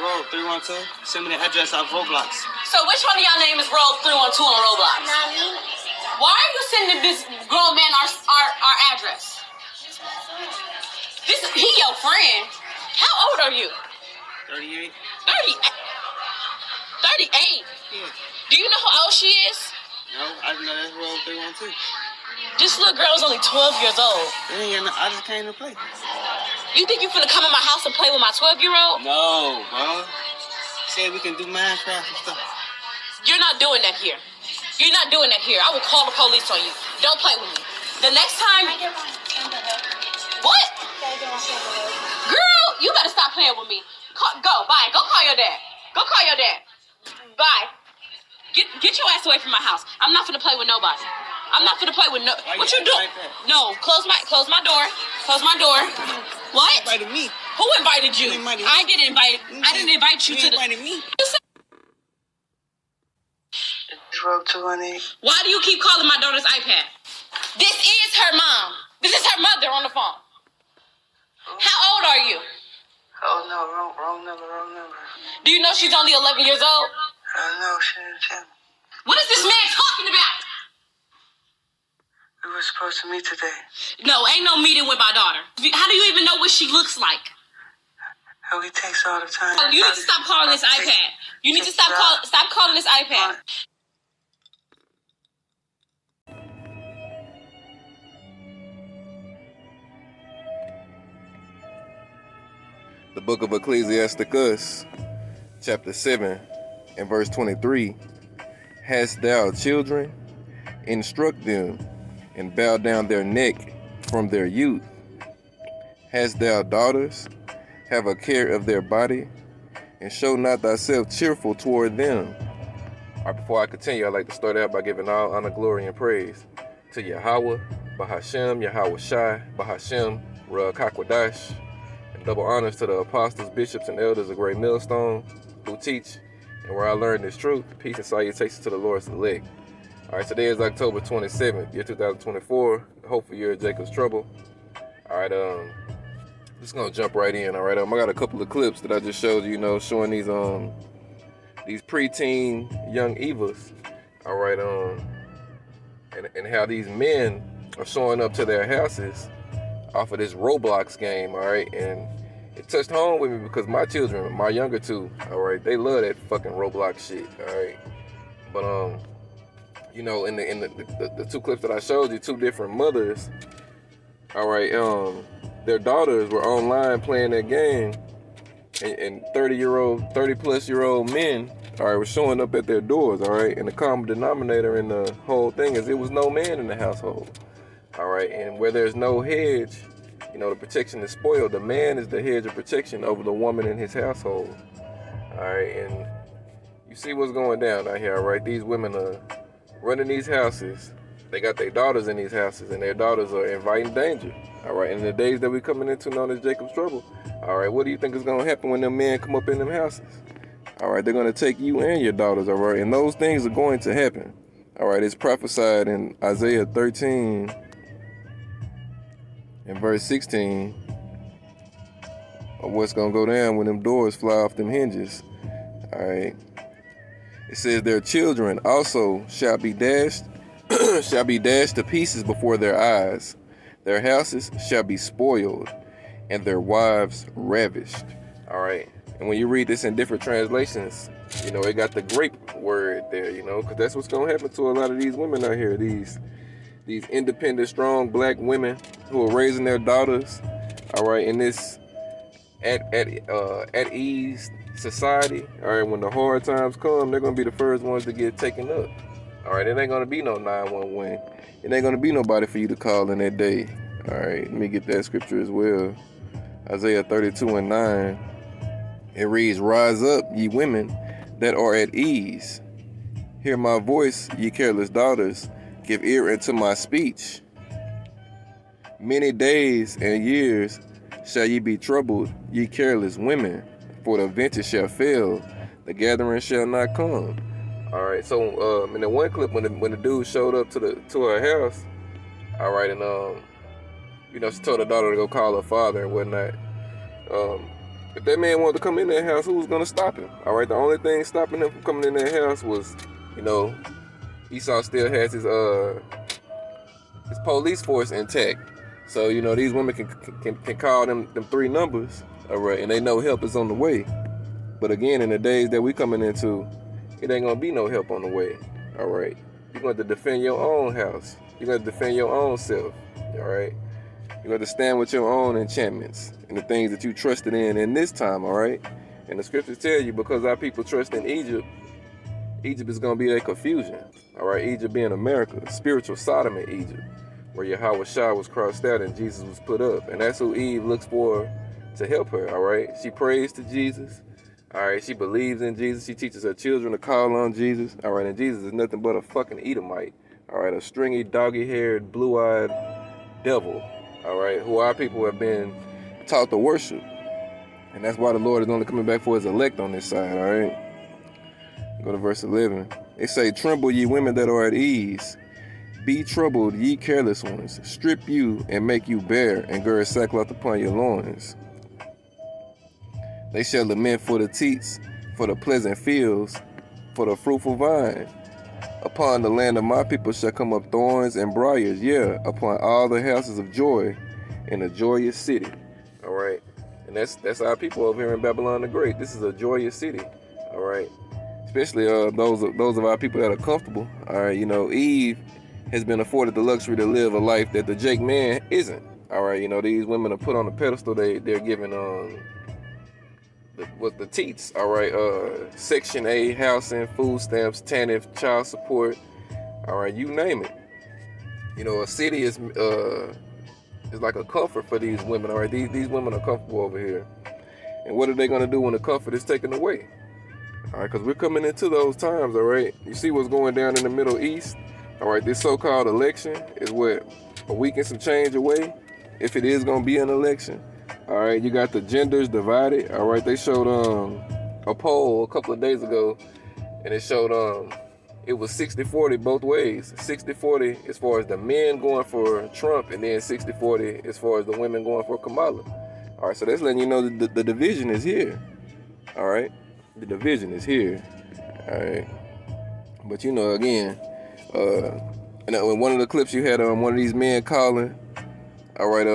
Road 312. Send me the address off Roblox. So which one of y'all name is Road 312 on Roblox? Not me. Why are you sending this grown man our address? He your friend. How old are you? 38. 38? Yeah. Do you know how old she is? No, I didn't know that's Road 312. This little girl is only 12 years old. I just came to play. You think you finna come in my house and play with my 12-year-old? No, bro. Said we can do Minecraft and stuff. You're not doing that here. You're not doing that here. I will call the police on you. Don't play with me. The next time... What? Girl, you better stop playing with me. Go, bye. Go call your dad. Go call your dad. Bye. Get your ass away from my house. I'm not finna play with nobody. I'm not finna play with no... What you doing? Like no, close my door. Close my door. What? You invited me. Who invited you? I didn't invite you to the... invited me. Road 218. Why do you keep calling my daughter's iPad? This is her mom. This is her mother on the phone. How old are you? Oh, no, wrong number. Do you know she's only 11 years old? No, she didn't tell me. What is this man talking about? We were supposed to meet today. No, ain't no meeting with my daughter. How do you even know what she looks like? Oh, he takes all the time. You need to stop calling this iPad. You need to stop calling this iPad. The book of Ecclesiasticus, chapter 7, and verse 23. Hast thou children? Instruct them, and bow down their neck from their youth. Hast thou daughters? Have a care of their body, and show not thyself cheerful toward them. All right, before I continue, I'd like to start out by giving all honor, glory, and praise to Yahweh, Bahashem, Yahweh Shai, Bahashem, Ruach HaKodesh. Double honors to the apostles, bishops, and elders of Great Millstone who teach and where I learned this truth. Peace and salutations to the Lord's elect. All right, today is October 27th, year 2024. The hopeful year of Jacob's trouble. All right, just gonna jump right in. All right, I got a couple of clips that I just showed you, showing these preteen young Evas. All right, and how these men are showing up to their houses off of this Roblox game, all right, and it touched home with me because my children, my younger two, all right, they love that fucking Roblox shit, all right, but in the two clips that I showed you, two different mothers, all right, their daughters were online playing that game, and 30-plus-year-old men, all right, were showing up at their doors, all right, and the common denominator in the whole thing is it was no man in the household. All right, and where there's no hedge, the protection is spoiled. The man is the hedge of protection over the woman in his household. All right, and you see what's going down out here, all right? These women are running these houses. They got their daughters in these houses, and their daughters are inviting danger. All right, in the days that we're coming into known as Jacob's trouble, all right, what do you think is going to happen when them men come up in them houses? All right, they're going to take you and your daughters, all right? And those things are going to happen. All right, it's prophesied in Isaiah 13, in verse 16, of what's gonna go down when them doors fly off them hinges. All right. It says their children also shall be dashed to pieces before their eyes. Their houses shall be spoiled, and their wives ravished. All right. And when you read this in different translations, it got the grape word there, because that's what's gonna happen to a lot of these women out here. These independent, strong black women who are raising their daughters, all right, in this at ease society, all right, when the hard times come, they're gonna be the first ones to get taken up. All right, it ain't gonna be no 911. It ain't gonna be nobody for you to call in that day. All right, let me get that scripture as well. Isaiah 32:9. It reads, "Rise up, ye women that are at ease. Hear my voice, ye careless daughters. Give ear unto my speech. Many days and years shall ye be troubled, ye careless women, for the vintage shall fail, the gathering shall not come." All right, so in the one clip when the dude showed up to her house, all right, and she told her daughter to go call her father and whatnot. If that man wanted to come in that house, who was going to stop him? All right, the only thing stopping him from coming in that house was, you know, Esau still has his police force intact. So, you know, these women can call them 3 numbers, all right, and they know help is on the way. But again, in the days that we coming into, it ain't going to be no help on the way, all right? You're going to defend your own house. You're going to defend your own self, all right? You got to stand with your own enchantments and the things that you trusted in this time, all right? And the scriptures tell you, because our people trust in Egypt, Egypt is going to be their confusion, all right? Egypt being America, spiritual Sodom in Egypt, where Yahweh Shah was crossed out and Jesus was put up. And that's who Eve looks for to help her, all right? She prays to Jesus, all right? She believes in Jesus. She teaches her children to call on Jesus, all right? And Jesus is nothing but a fucking Edomite, all right? A stringy, doggy-haired, blue-eyed devil, all right, who our people have been taught to worship. And that's why the Lord is only coming back for his elect on this side, all right? Go to verse 11. They say, tremble ye women that are at ease. Be troubled ye careless ones. Strip you and make you bare, and gird sackcloth upon your loins. They shall lament for the teats, for the pleasant fields, for the fruitful vine. Upon the land of my people shall come up thorns and briars, yeah, upon all the houses of joy in a joyous city. All right. And that's our people over here in Babylon the Great. This is a joyous city. All right. Especially those of our people that are comfortable. All right. You know, Eve has been afforded the luxury to live a life that the Jake man isn't. All right. You know, these women are put on a pedestal. They're given the teats, all right, Section 8, housing, food stamps, TANF, child support, all right, you name it. You know, a city is like a comfort for these women, all right? These women are comfortable over here. And what are they going to do when the comfort is taken away? All right, because we're coming into those times, all right? You see what's going down in the Middle East? All right, this so-called election is what, a week and some change away, if it is going to be an election. All right, you got the genders divided. All right, they showed a poll a couple of days ago, and it showed it was 60-40 both ways. 60-40 as far as the men going for Trump, and then 60-40 as far as the women going for Kamala. All right, so that's letting you know that the division is here. All right, the division is here. All right, but you know, again, and in one of the clips you had one of these men calling. All right,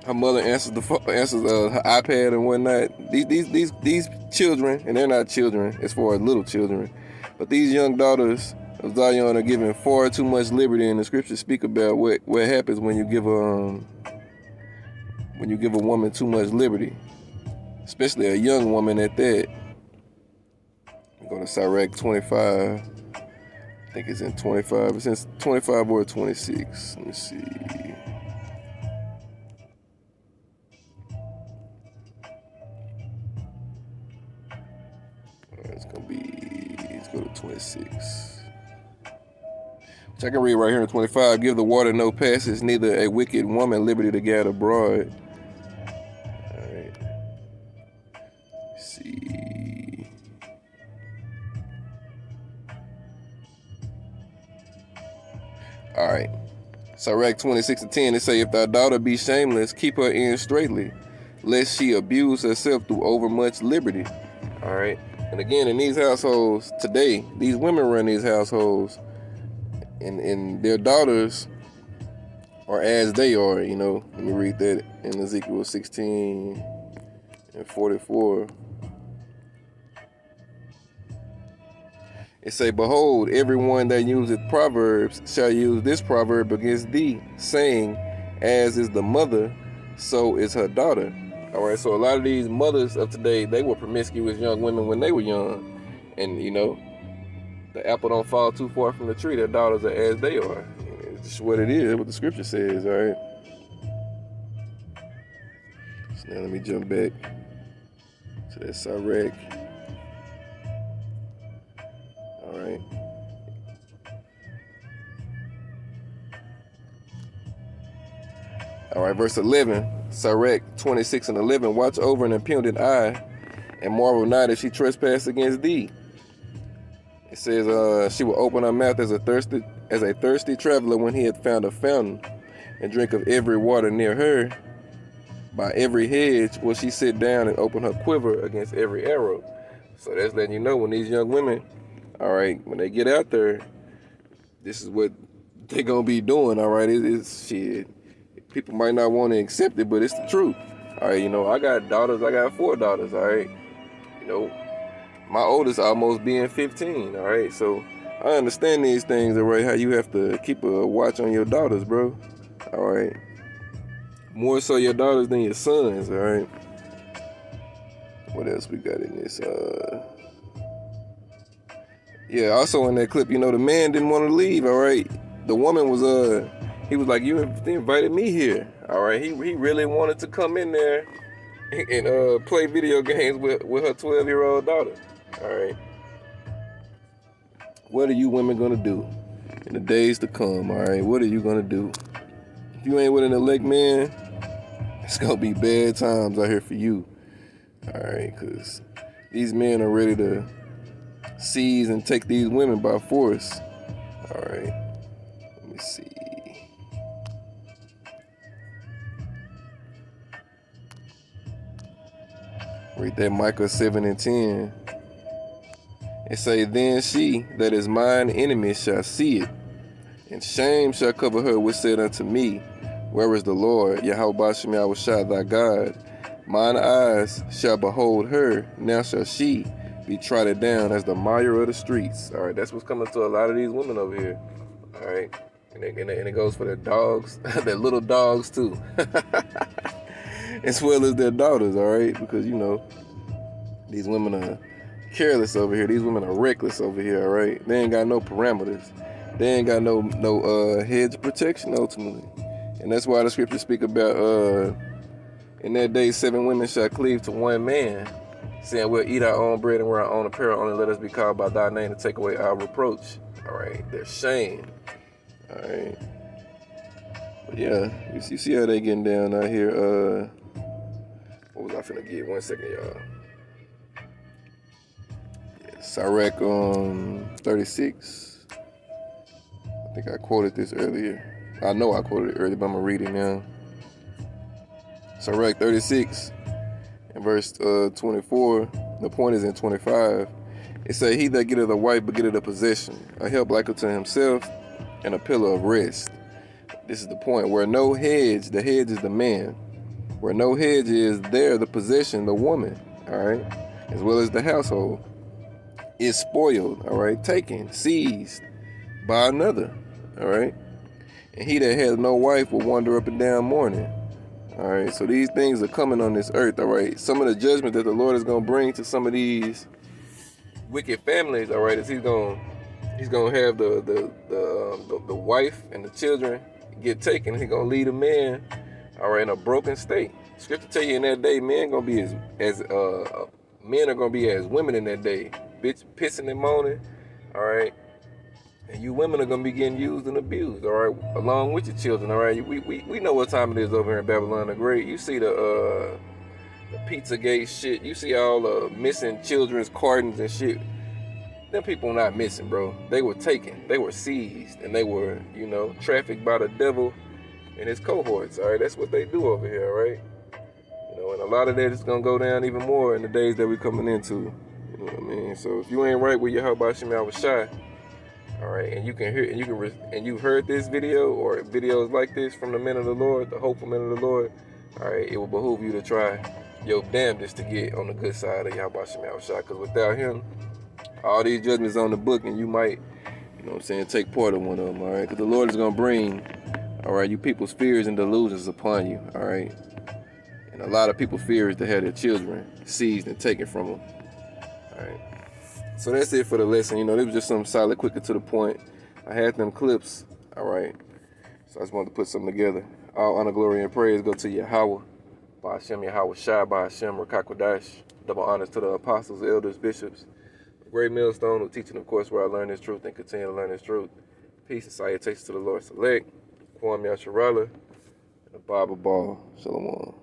her mother answers her iPad and whatnot. These children, and they're not children as far as little children, but these young daughters of Zion are given far too much liberty. And the scriptures speak about what happens when you give a woman too much liberty, especially a young woman at that. Go to Sirach 25. I think it's in 25. It's in 25 or 26. Let me see. Let's go to 26. Which I can read right here in 25. Give the water no passage, neither a wicked woman liberty to gather abroad. Alright. Let's see. Alright. Sirach 26:10, it say, if thy daughter be shameless, keep her in straightly, lest she abuse herself through overmuch liberty. Alright. And again, in these households today, these women run these households, and their daughters are as they are, you know. Let me read that in Ezekiel 16:44. It say, behold, everyone that useth proverbs shall use this proverb against thee, saying, as is the mother, so is her daughter. All right, so a lot of these mothers of today, they were promiscuous young women when they were young. And, you know, the apple don't fall too far from the tree. Their daughters are as they are. It's just what it is, what the scripture says, all right? So now let me jump back to that Sirach. All right. All right, verse 11, Sirach 26:11. Watch over an impudent eye, and marvel not if she trespass against thee. It says, she will open her mouth as a thirsty traveler when he had found a fountain, and drink of every water near her. By every hedge will she sit down and open her quiver against every arrow. So that's letting you know when these young women, all right, when they get out there, this is what they're going to be doing, all right? It's shit. People might not want to accept it, but it's the truth. All right, you know, I got daughters. I got 4 daughters, all right? You know, my oldest almost being 15, all right? So I understand these things, all right, how you have to keep a watch on your daughters, bro, all right? More so your daughters than your sons, all right? What else we got in this? Yeah, also in that clip, you know, the man didn't want to leave, all right? The woman was, he was like, you invited me here, all right? He really wanted to come in there and play video games with her 12-year-old daughter, all right? What are you women gonna do in the days to come, all right? What are you gonna do? If you ain't with an elect man, it's gonna be bad times out here for you, all right? Because these men are ready to seize and take these women by force, all right? Let me see. Read that Micah 7:10. It say, then she that is mine enemy shall see it, and shame shall cover her which said unto me, where is the Lord, Yahweh Bashem Yahushua thy God? Mine eyes shall behold her, now shall she be trodden down as the mire of the streets. All right, that's what's coming to a lot of these women over here. All right, and it goes for their dogs, their little dogs too, as well as their daughters. All right, because you know these women are careless over here. These women are reckless over here. All right, they ain't got no parameters. They ain't got no hedge of protection ultimately, and that's why the scriptures speak about in that day 7 women shall cleave to one man, saying we'll eat our own bread and wear our own apparel. Only let us be called by thy name to take away our reproach. All right, their shame. All right, but yeah, you see how they getting down out here. What was I finna get? 1 second, y'all. Sirach 36. I think I quoted this earlier. I know I quoted it earlier, but I'm going to read it now. Sirach 36 and verse 24. The point is in 25. It say, he that getteth a wife begetteth a possession, a help like unto himself, and a pillar of rest. This is the point. Where no hedge, the hedge is the man. Where no hedge is, there the possession, the woman, all right, as well as the household, is spoiled, all right, taken, seized by another, all right. And he that has no wife will wander up and down mourning, all right. So these things are coming on this earth, all right. Some of the judgment that the Lord is going to bring to some of these wicked families, all right, is he's going to have the wife and the children get taken. He's going to lead a man, all right, in a broken state. Scripture tell you in that day, men gonna be as men are gonna be as women in that day, bitch, pissing and moaning, all right. And you women are gonna be getting used and abused, all right, along with your children, all right. We know what time it is over here in Babylon the Great. You see the Pizzagate shit. You see all the missing children's cartons and shit. Them people not missing, bro. They were taken, they were seized, and they were, you know, trafficked by the devil and his cohorts, all right. That's what they do over here, all right. You know, and a lot of that is gonna go down even more in the days that we're coming into. You know what I mean? So if you ain't right with Yahweh Bashem Yahushua, all right, and you can hear and you've heard this video or videos like this from the men of the Lord, the hopeful men of the Lord, all right, it will behoove you to try your damnedest to get on the good side of Yahweh Bashem Yahushua, because without him, all these judgments on the book, and you might, you know what I'm saying, take part of one of them, all right? Because the Lord is gonna bring, all right, you people's fears and delusions upon you, all right? And a lot of people fear is to have their children seized and taken from them. All right. So that's it for the lesson. You know, it was just something solid, quicker to the point. I had them clips. All right. So I just wanted to put something together. All honor, glory, and praise go to Yahweh. By Hashem, Yahweh Shai, by Hashem, Rakakwadash. Double honors to the apostles, elders, bishops. Great millstone who teaching, of course, where I learned this truth and continue to learn this truth. Peace and salutations to the Lord Select. Kwame Yasharala. And the Bible Ball. Shalom.